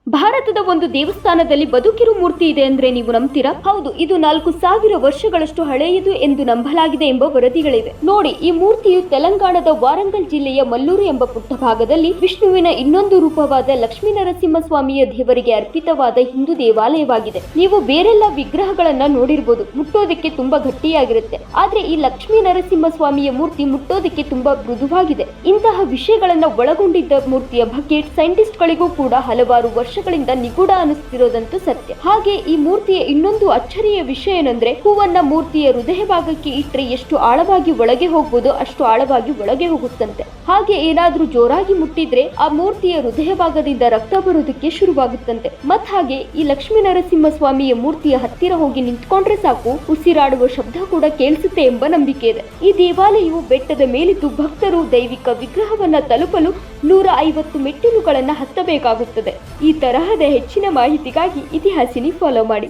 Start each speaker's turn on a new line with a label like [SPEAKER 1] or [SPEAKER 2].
[SPEAKER 1] ಭಾರತದ ಒಂದು ದೇವಸ್ಥಾನದಲ್ಲಿ ಬದುಕಿರು ಮೂರ್ತಿ ಇದೆ ಅಂದ್ರೆ ನೀವು ನಂಬ್ತೀರಾ? ಹೌದು, ಇದು 4000 ವರ್ಷಗಳಷ್ಟು ಹಳೆಯದು ಎಂದು ನಂಬಲಾಗಿದೆ ಎಂಬ ವರದಿಗಳಿವೆ. ನೋಡಿ, ಈ ಮೂರ್ತಿಯು ತೆಲಂಗಾಣದ ವಾರಂಗಲ್ ಜಿಲ್ಲೆಯ ಮಲ್ಲೂರು ಎಂಬ ಪುಟ್ಟ ಭಾಗದಲ್ಲಿ ವಿಷ್ಣುವಿನ ಇನ್ನೊಂದು ರೂಪವಾದ ಲಕ್ಷ್ಮೀ ನರಸಿಂಹಸ್ವಾಮಿಯ ದೇವರಿಗೆ ಅರ್ಪಿತವಾದ ಹಿಂದೂ ದೇವಾಲಯವಾಗಿದೆ. ನೀವು ಬೇರೆಲ್ಲ ವಿಗ್ರಹಗಳನ್ನ ನೋಡಿರ್ಬೋದು, ಮುಟ್ಟೋದಕ್ಕೆ ತುಂಬಾ ಗಟ್ಟಿಯಾಗಿರುತ್ತೆ. ಆದ್ರೆ ಈ ಲಕ್ಷ್ಮೀ ನರಸಿಂಹಸ್ವಾಮಿಯ ಮೂರ್ತಿ ಮುಟ್ಟೋದಕ್ಕೆ ತುಂಬಾ ಮೃದುವಾಗಿದೆ. ಇಂತಹ ವಿಷಯಗಳನ್ನ ಒಳಗೊಂಡಿದ್ದ ಮೂರ್ತಿಯ ಬಗ್ಗೆ ಸೈಂಟಿಸ್ಟ್ಗಳಿಗೂ ಕೂಡ ಹಲವಾರು ವರ್ಷಗಳಿಂದ ನಿಗೂಢ ಅನಿಸ್ತಿರೋದಂತೂ ಸತ್ಯ. ಹಾಗೆ ಈ ಮೂರ್ತಿಯ ಇನ್ನೊಂದು ಅಚ್ಚರಿಯ ವಿಷಯ ಏನಂದ್ರೆ, ಹೂವನ್ನ ಮೂರ್ತಿಯ ಹೃದಯ ಭಾಗಕ್ಕೆ ಇಟ್ಟರೆ ಎಷ್ಟು ಆಳವಾಗಿ ಒಳಗೆ ಹೋಗ್ಬೋದು ಅಷ್ಟು ಆಳವಾಗಿ ಒಳಗೆ ಹೋಗುತ್ತಂತೆ. ಹಾಗೆ ಏನಾದ್ರೂ ಜೋರಾಗಿ ಮುಟ್ಟಿದ್ರೆ ಆ ಮೂರ್ತಿಯ ಹೃದಯ ಭಾಗದಿಂದ ರಕ್ತ ಬರೋದಕ್ಕೆ ಶುರುವಾಗುತ್ತಂತೆ. ಮತ್ ಹಾಗೆ ಈ ಲಕ್ಷ್ಮೀ ನರಸಿಂಹ ಸ್ವಾಮಿಯ ಮೂರ್ತಿಯ ಹತ್ತಿರ ಹೋಗಿ ನಿಂತ್ಕೊಂಡ್ರೆ ಸಾಕು, ಉಸಿರಾಡುವ ಶಬ್ದ ಕೂಡ ಕೇಳಿಸುತ್ತೆ ಎಂಬ ನಂಬಿಕೆ ಇದೆ. ಈ ದೇವಾಲಯವು ಬೆಟ್ಟದ ಮೇಲಿದ್ದು ಭಕ್ತರು ದೈವಿಕ ವಿಗ್ರಹವನ್ನ ತಲುಪಲು 150 ಮೆಟ್ಟಿಲುಗಳನ್ನ ಹತ್ತಬೇಕಾಗುತ್ತದೆ. ಈ ತರಹದ ಹೆಚ್ಚಿನ ಮಾಹಿತಿಗಾಗಿ ಇತಿಹಾಸಿನಿ ಫಾಲೋ ಮಾಡಿ.